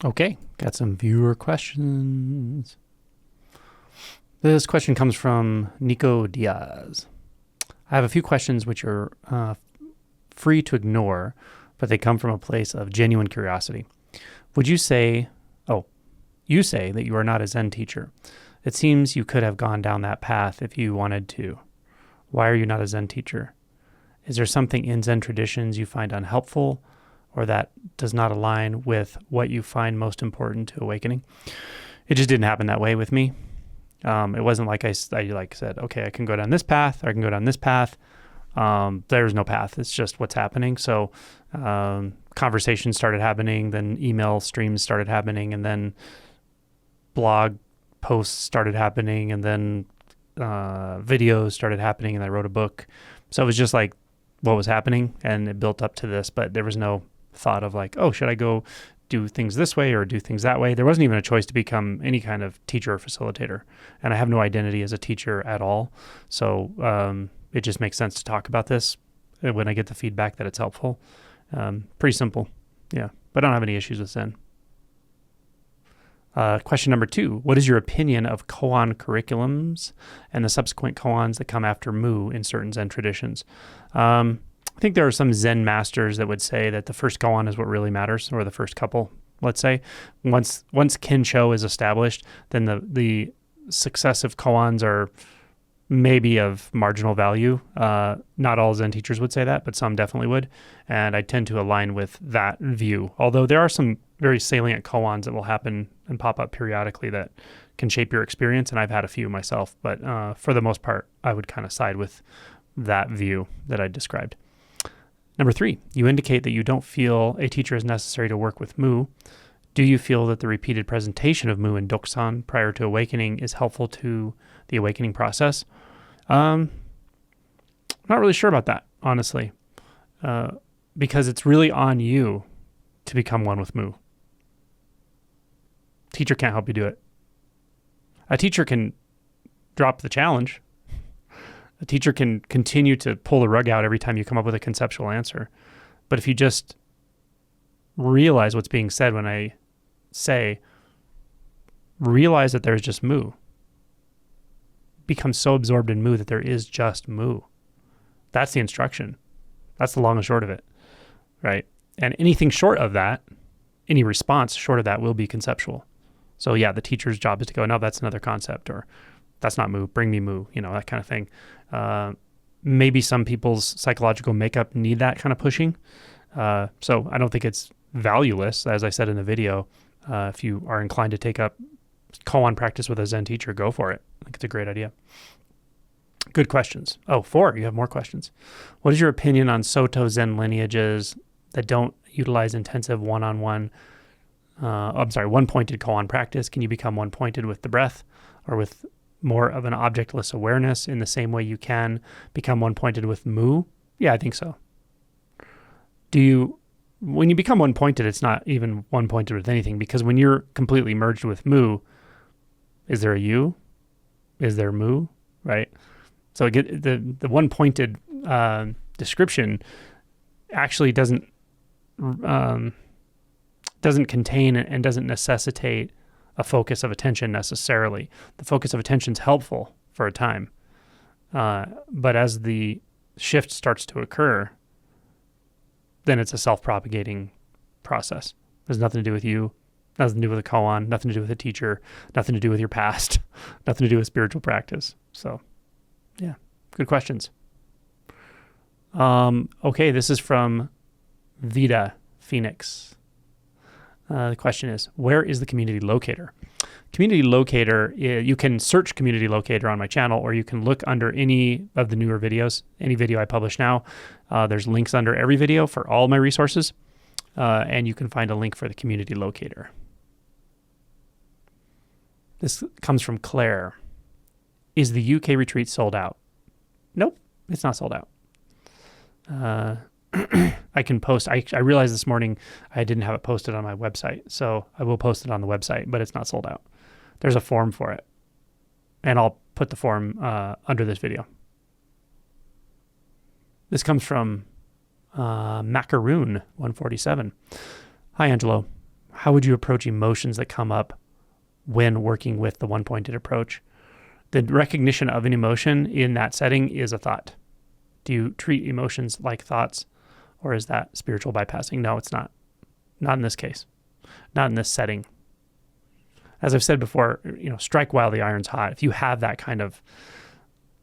Okay, got some viewer questions. This question comes from Nico Diaz. I have a few questions which are free to ignore, but they come from a place of genuine curiosity. Would you say, you say that you are not a Zen teacher. It seems you could have gone down that path if you wanted to. Why are you not a Zen teacher? Is there something in Zen traditions you find unhelpful or that does not align with what you find most important to awakening? It just didn't happen that way with me. It wasn't like I said, okay, I can go down this path or I can go down this path. There's no path. It's just what's happening. So conversations started happening, then email streams started happening, and then blog posts started happening, and then videos started happening, and I wrote a book. So it was just like what was happening, and it built up to this, but there was no thought of like, oh, should I go do things this way or do things that way? There wasn't even a choice to become any kind of teacher or facilitator. And I have no identity as a teacher at all. So it just makes sense to talk about this when I get the feedback that it's helpful. Pretty simple. Yeah. But I don't have any issues with Zen. Question number 2, what is your opinion of koan curriculums and the subsequent koans that come after Mu in certain Zen traditions? I think there are some Zen masters that would say that the first koan is what really matters, or the first couple, let's say. Once Kensho is established, then the successive koans are maybe of marginal value. Not all Zen teachers would say that, but some definitely would. And I tend to align with that view. Although there are some very salient koans that will happen and pop up periodically that can shape your experience. And I've had a few myself, but for the most part, I would kind of side with that view that I described. Number 3, you indicate that you don't feel a teacher is necessary to work with Mu. Do you feel that the repeated presentation of Mu and Doksan prior to awakening is helpful to the awakening process? I'm not really sure about that, honestly, because it's really on you to become one with Mu. Teacher can't help you do it. A teacher can drop the challenge. A teacher can continue to pull the rug out every time you come up with a conceptual answer. But if you just realize what's being said when I say, realize that there's just Mu. Become so absorbed in Mu that there is just Mu. That's the instruction. That's the long and short of it, right? And anything short of that, any response short of that will be conceptual. So yeah, the teacher's job is to go, no, that's another concept, or that's not Mu, bring me Mu, that kind of thing. Maybe some people's psychological makeup need that kind of pushing. So I don't think it's valueless. As I said in the video, if you are inclined to take up koan practice with a Zen teacher, go for it. I think it's a great idea. Good questions. 4, you have more questions. What is your opinion on Soto Zen lineages that don't utilize intensive one-pointed koan practice? Can you become one-pointed with the breath or with more of an objectless awareness in the same way you can become one-pointed with Mu? Yeah, I think so. When you become one-pointed, it's not even one-pointed with anything, because when you're completely merged with Mu, is there a you? Is there Mu? Right? So the one-pointed description actually doesn't contain and doesn't necessitate a focus of attention necessarily. The focus of attention is helpful for a time. But as the shift starts to occur, then it's a self-propagating process. There's nothing to do with you, nothing to do with a koan, nothing to do with a teacher, nothing to do with your past, nothing to do with spiritual practice. So, yeah, good questions. Okay, this is from Vida Phoenix. The question is, where is the community locator? Community locator, you can search community locator on my channel, or you can look under any of the newer videos, any video I publish now. There's links under every video for all my resources, and you can find a link for the community locator. This comes from Claire. Is the UK retreat sold out? Nope, it's not sold out. I can post. I realized this morning I didn't have it posted on my website, so I will post it on the website, but it's not sold out. There's a form for it, and I'll put the form under this video. This comes from Macaroon 147. Hi, Angelo. How would you approach emotions that come up when working with the one-pointed approach? The recognition of an emotion in that setting is a thought. Do you treat emotions like thoughts, or is that spiritual bypassing? No, it's not. Not in this case. Not in this setting. As I've said before, strike while the iron's hot. If you have that kind of,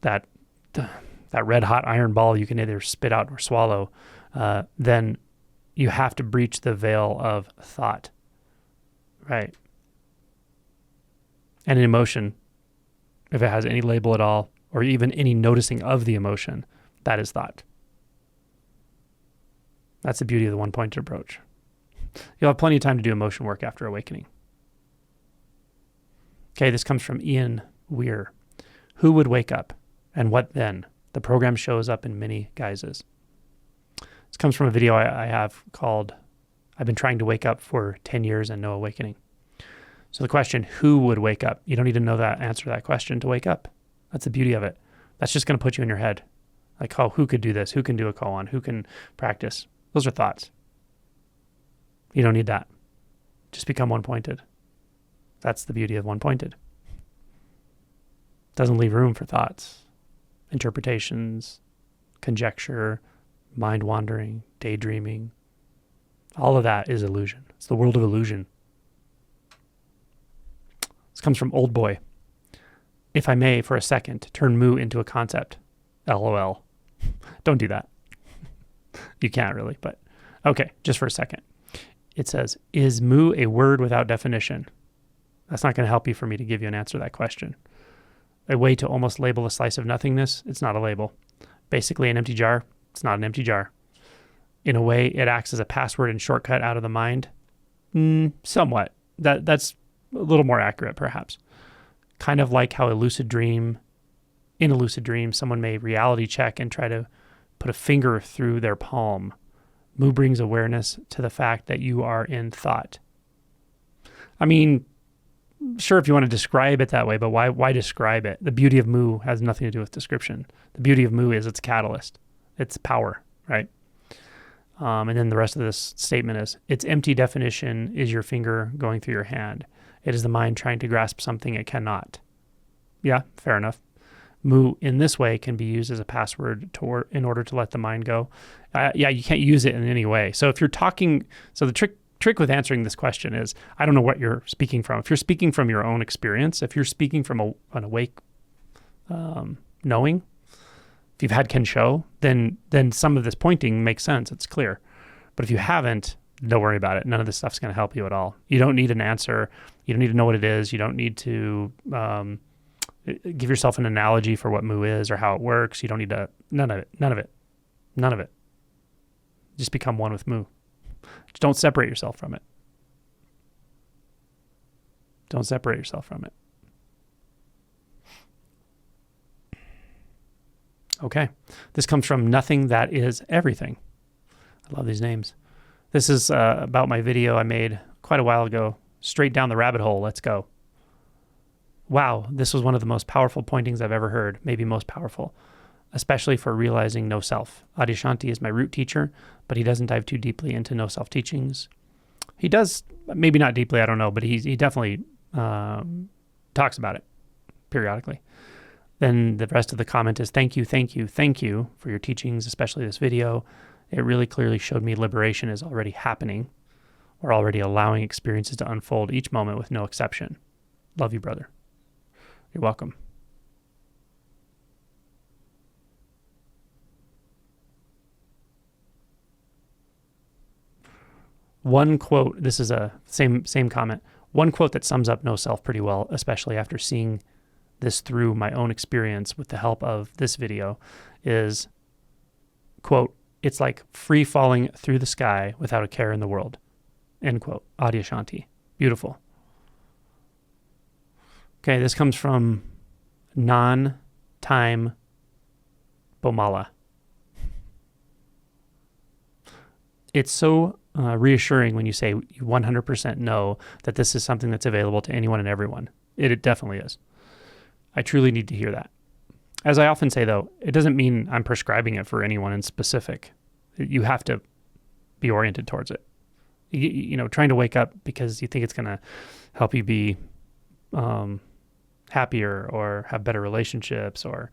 that red hot iron ball you can either spit out or swallow, then you have to breach the veil of thought, right? And an emotion, if it has any label at all, or even any noticing of the emotion, that is thought. That's the beauty of the one-pointed approach. You'll have plenty of time to do emotion work after awakening. Okay, this comes from Ian Weir. Who would wake up, and what then? The program shows up in many guises. This comes from a video I have called, I've been trying to wake up for 10 years and no awakening. So the question, who would wake up? You don't need to know that answer to that question to wake up. That's the beauty of it. That's just going to put you in your head. Like, oh, who could do this? Who can do a koan? Who can practice? Those are thoughts. You don't need that. Just become one-pointed. That's the beauty of one-pointed. Doesn't leave room for thoughts, interpretations, conjecture, mind wandering, daydreaming. All of that is illusion. It's the world of illusion. This comes from Old Boy. If I may, for a second, turn mu into a concept. LOL. Don't do that. You can't really, but okay, just for a second. It says, is mu a word without definition? That's not going to help you for me to give you an answer to that question. A way to almost label a slice of nothingness, it's not a label. Basically an empty jar, it's not an empty jar. In a way, it acts as a password and shortcut out of the mind. Somewhat. That's a little more accurate, perhaps. Kind of like how in a lucid dream, someone may reality check and try to put a finger through their palm. Mu brings awareness to the fact that you are in thought. I mean, sure, if you want to describe it that way, but why describe it? The beauty of mu has nothing to do with description. The beauty of mu is its catalyst. It's power, right? And then the rest of this statement is, its empty definition is your finger going through your hand. It is the mind trying to grasp something it cannot. Yeah, fair enough. Mu in this way can be used as a password in order to let the mind go. Yeah, you can't use it in any way. So if you're talking, so the trick with answering this question is, I don't know what you're speaking from. If you're speaking from your own experience, if you're speaking from an awake knowing, if you've had Kensho, then some of this pointing makes sense. It's clear. But if you haven't, don't worry about it. None of this stuff's going to help you at all. You don't need an answer. You don't need to know what it is. You don't need to give yourself an analogy for what mu is or how it works. You don't need to, none of it. Just become one with mu. Just don't separate yourself from it. Don't separate yourself from it. Okay. This comes from Nothing That Is Everything. I love these names. This is about my video I made quite a while ago. Straight down the rabbit hole. Let's go. Wow, this was one of the most powerful pointings I've ever heard, maybe most powerful, especially for realizing no self. Adyashanti is my root teacher, but he doesn't dive too deeply into no self teachings. He does, maybe not deeply, I don't know, but he definitely talks about it periodically. Then the rest of the comment is, thank you for your teachings, especially this video. It really clearly showed me liberation is already happening. We're already allowing experiences to unfold each moment with no exception. Love you, brother. You're welcome. One quote, this is a same comment. One quote that sums up no self pretty well, especially after seeing this through my own experience with the help of this video, is, quote, it's like free falling through the sky without a care in the world, end quote. Adyashanti. Beautiful. Okay, this comes from Non-Time Bomala. It's so reassuring when you say you 100% know that this is something that's available to anyone and everyone. It definitely is. I truly need to hear that. As I often say, though, it doesn't mean I'm prescribing it for anyone in specific. You have to be oriented towards it. trying to wake up because you think it's going to help you be happier or have better relationships, or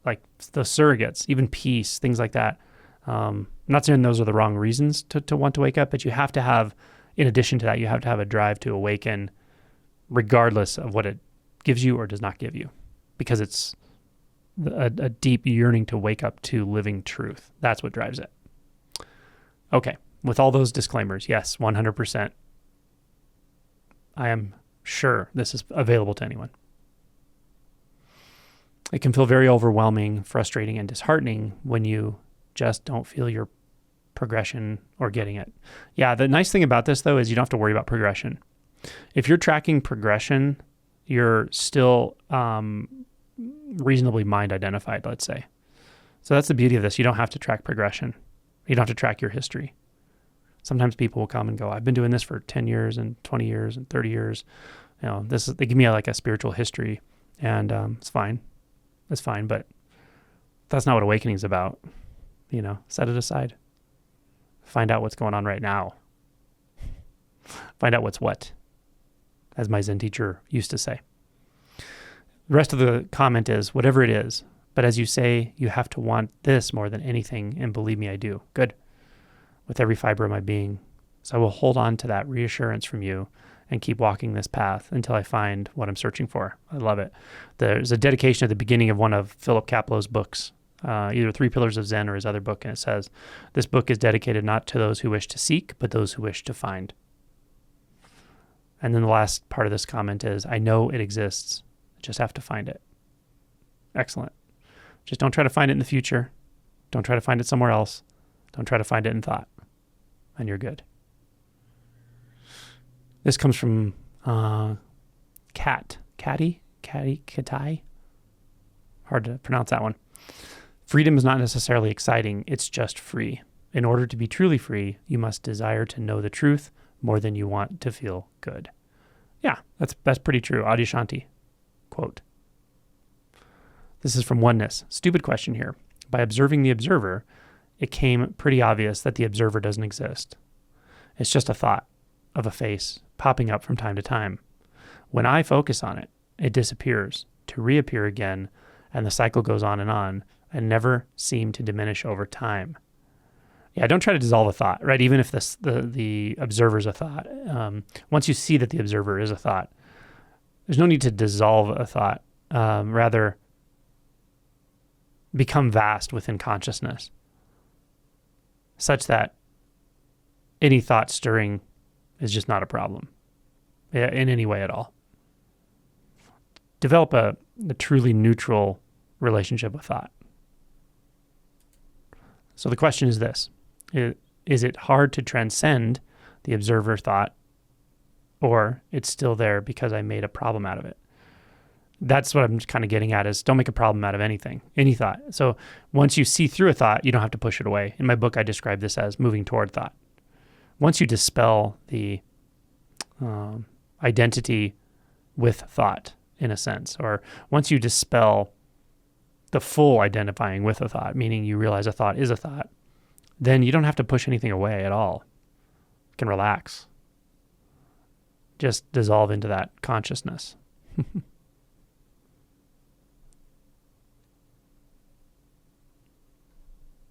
like the surrogates, even peace, things like that. I'm not saying those are the wrong reasons to want to wake up, but you have to have, in addition to that, you have to have a drive to awaken regardless of what it gives you or does not give you, because it's a deep yearning to wake up to living truth. That's what drives it. Okay, with all those disclaimers, yes, 100%. I am sure this is available to anyone. It can feel very overwhelming, frustrating, and disheartening when you just don't feel your progression or getting it. Yeah, the nice thing about this, though, is you don't have to worry about progression. If you're tracking progression, you're still reasonably mind identified, let's say. So that's the beauty of this. You don't have to track progression. You don't have to track your history. Sometimes people will come and go, I've been doing this for 10 years and 20 years and 30 years. They give me like a spiritual history, and it's fine. It's fine, but that's not what awakening is about. Set it aside. Find out what's going on right now. Find out what's what, as my Zen teacher used to say. The rest of the comment is, whatever it is, but as you say, you have to want this more than anything, and believe me, I do. Good. With every fiber of my being. So I will hold on to that reassurance from you and keep walking this path until I find what I'm searching for. I love it. There's a dedication at the beginning of one of Philip Kaplow's books, either Three Pillars of Zen or his other book, and it says, this book is dedicated not to those who wish to seek, but those who wish to find. And then the last part of this comment is, I know it exists. I just have to find it. Excellent. Just don't try to find it in the future. Don't try to find it somewhere else. Don't try to find it in thought. And you're good. This comes from Katai. Hard to pronounce that one. Freedom is not necessarily exciting. It's just free. In order to be truly free, you must desire to know the truth more than you want to feel good. Yeah, that's pretty true. Adyashanti quote. This is from Oneness. Stupid question here. By observing the observer, it came pretty obvious that the observer doesn't exist. It's just a thought of a face popping up from time to time. When I focus on it, it disappears to reappear again, and the cycle goes on and never seem to diminish over time. Yeah, don't try to dissolve a thought, right? Even if the observer is a thought. Once you see that the observer is a thought, there's no need to dissolve a thought. Rather, become vast within consciousness, such that any thought stirring is just not a problem in any way at all. Develop a truly neutral relationship with thought. So the question is this. Is it hard to transcend the observer thought, or it's still there because I made a problem out of it? That's what I'm kind of getting at, is don't make a problem out of anything, any thought. So once you see through a thought, you don't have to push it away. In my book, I describe this as moving toward thought. Once you dispel the identity with thought, in a sense, or once you dispel the full identifying with a thought, meaning you realize a thought is a thought, then you don't have to push anything away at all. You can relax. Just dissolve into that consciousness.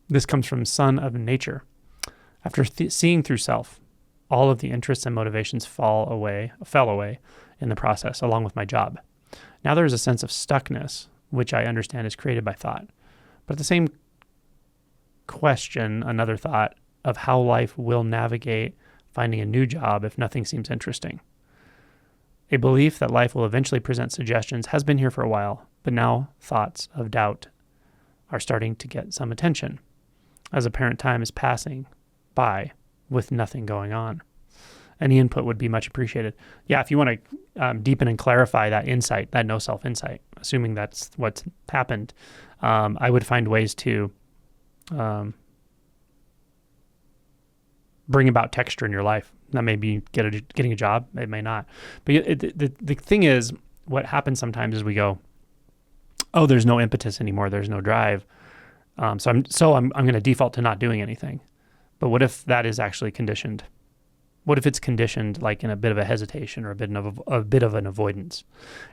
This comes from Son of Nature. After seeing through self, all of the interests and motivations fell away in the process, along with my job. Now there is a sense of stuckness, which I understand is created by thought. But at the same question, another thought of how life will navigate finding a new job if nothing seems interesting. A belief that life will eventually present suggestions has been here for a while, but now thoughts of doubt are starting to get some attention, as apparent time is passing by with nothing going on. Any input would be much appreciated. Yeah, if you want to deepen and clarify that insight, that no-self insight, assuming that's what's happened, I would find ways to bring about texture in your life. That may be getting a job, it may not. But the thing is, what happens sometimes is we go, oh, there's no impetus anymore, there's no drive. So I'm going to default to not doing anything. But what if that is actually conditioned? What if it's conditioned like in a bit of a hesitation or a bit of an avoidance?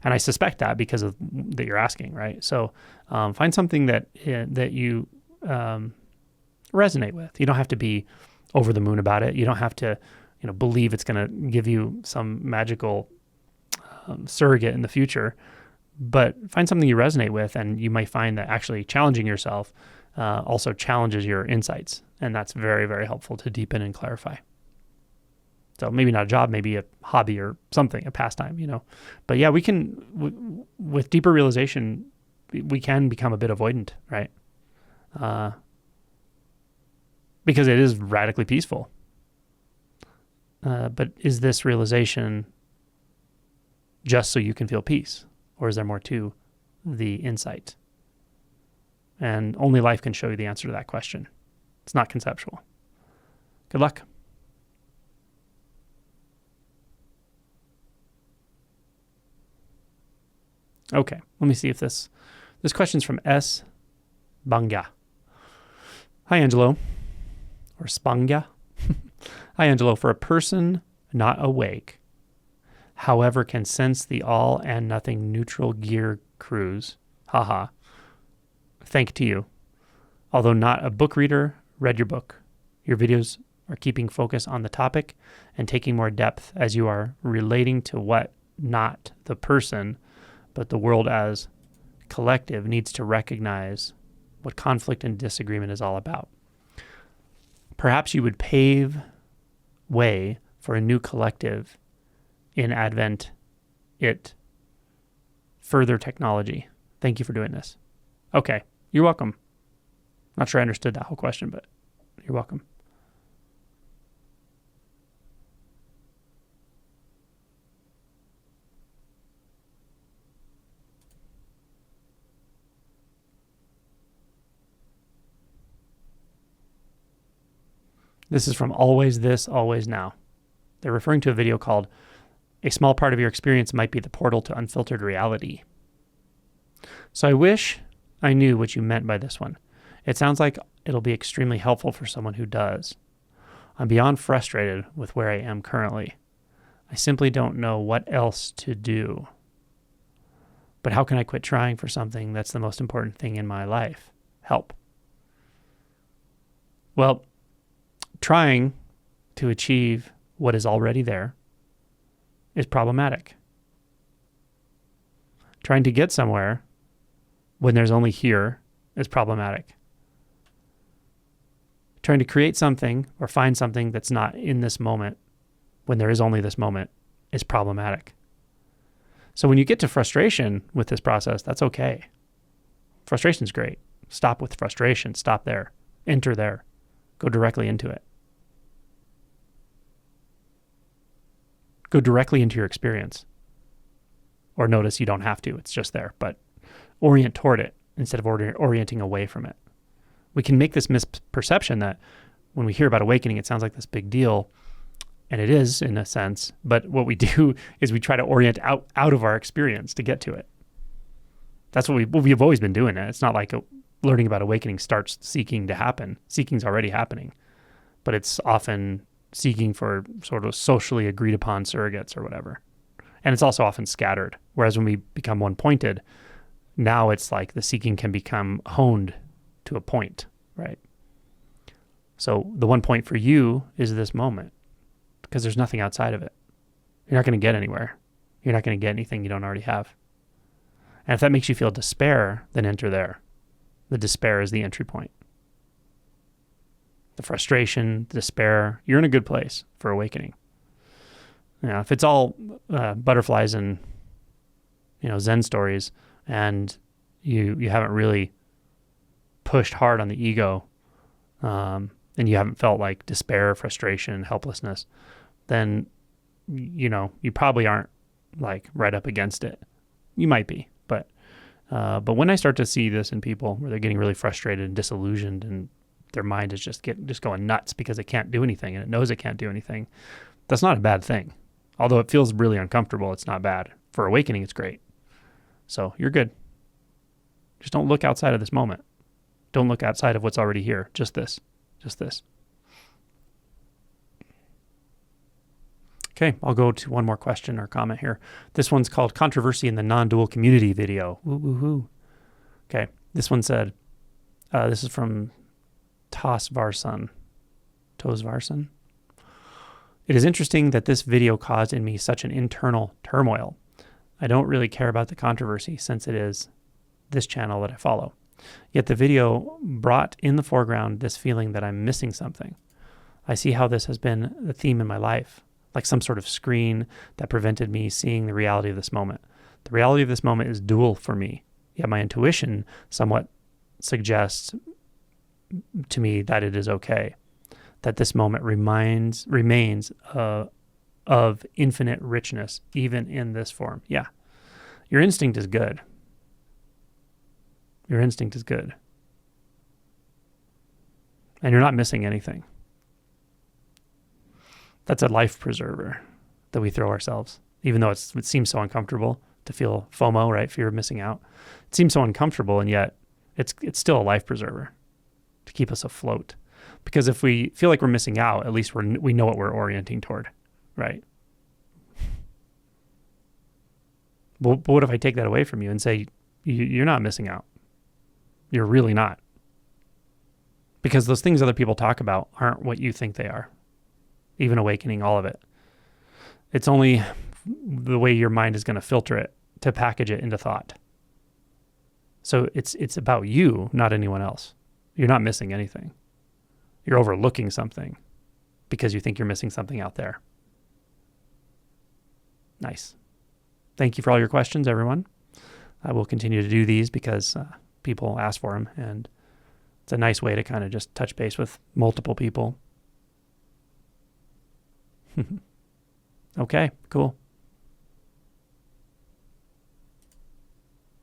And I suspect that because of that you're asking, right? So find something that you resonate with. You don't have to be over the moon about it. You don't have to, believe it's going to give you some magical surrogate in the future. But find something you resonate with, and you might find that actually challenging yourself also challenges your insights, and that's very, very helpful to deepen and clarify. So maybe not a job, maybe a hobby or something, a pastime, But yeah, we can, with deeper realization, we can become a bit avoidant, right? Because it is radically peaceful. But is this realization just so you can feel peace? Or is there more to the insight? And only life can show you the answer to that question. It's not conceptual. Good luck. Okay, let me see if this question's from S. Banga. Hi, Angelo. Or Spanga. Hi, Angelo. For a person not awake, however, can sense the all and nothing neutral gear cruise. Haha. Thank to you. Although not a book reader, read your book. Your videos are keeping focus on the topic and taking more depth as you are relating to what not the person, but the world as collective needs to recognize what conflict and disagreement is all about. Perhaps you would pave way for a new collective in Advent, further technology. Thank you for doing this. Okay, you're welcome. Not sure I understood that whole question, but you're welcome. This is from Always This, Always Now. They're referring to a video called A Small Part of Your Experience Might Be the Portal to Unfiltered Reality. So I wish I knew what you meant by this one. It sounds like it'll be extremely helpful for someone who does. I'm beyond frustrated with where I am currently. I simply don't know what else to do. But how can I quit trying for something that's the most important thing in my life? Help. Well, trying to achieve what is already there is problematic. Trying to get somewhere when there's only here is problematic. Trying to create something or find something that's not in this moment when there is only this moment is problematic. So when you get to frustration with this process, that's okay. Frustration's great. Stop with frustration. Stop there. Enter there. Go directly into it. Go directly into your experience. Or notice you don't have to. It's just there. But orient toward it instead of orienting away from it. We can make this misperception that when we hear about awakening, it sounds like this big deal. And it is, in a sense. But what we do is we try to orient out of our experience to get to it. That's what we've always been doing. It's not like learning about awakening starts seeking to happen. Seeking's already happening. But it's often seeking for sort of socially agreed upon surrogates or whatever. And it's also often scattered. Whereas when we become one-pointed, now it's like the seeking can become honed to a point, right? So the one point for you is this moment because there's nothing outside of it. You're not going to get anywhere. You're not going to get anything you don't already have. And if that makes you feel despair, then enter there. The despair is the entry point. The frustration, the despair, you're in a good place for awakening. If it's all butterflies and Zen stories, and you haven't really pushed hard on the ego, and you haven't felt like despair, frustration, helplessness, then you probably aren't like right up against it. You might be, but when I start to see this in people where they're getting really frustrated and disillusioned and their mind is just going nuts because it can't do anything and it knows it can't do anything, that's not a bad thing. Although it feels really uncomfortable, it's not bad. For awakening, it's great. So you're good. Just don't look outside of this moment. Don't look outside of what's already here. Just this. Just this. Okay, I'll go to one more question or comment here. This one's called Controversy in the Non-Dual Community video. Woo, woo, woo. Okay, this one said, this is from Tosvarson. It is interesting that this video caused in me such an internal turmoil. I don't really care about the controversy since it is this channel that I follow. Yet the video brought in the foreground this feeling that I'm missing something. I see how this has been the theme in my life, like some sort of screen that prevented me seeing the reality of this moment. The reality of this moment is dual for me, yet my intuition somewhat suggests to me that it is okay, that this moment remains of infinite richness, even in this form. Yeah, your instinct is good. Your instinct is good. And you're not missing anything. That's a life preserver that we throw ourselves, even though it seems so uncomfortable to feel FOMO, right? Fear of missing out. It seems so uncomfortable, and yet it's still a life preserver to keep us afloat. Because if we feel like we're missing out, at least we know what we're orienting toward, right? But what if I take that away from you and say, you're not missing out? You're really not. Because those things other people talk about aren't what you think they are. Even awakening, all of it. It's only the way your mind is going to filter it to package it into thought. So it's about you, not anyone else. You're not missing anything. You're overlooking something because you think you're missing something out there. Nice. Thank you for all your questions, everyone. I will continue to do these because people ask for them, and it's a nice way to kind of just touch base with multiple people. Okay, cool.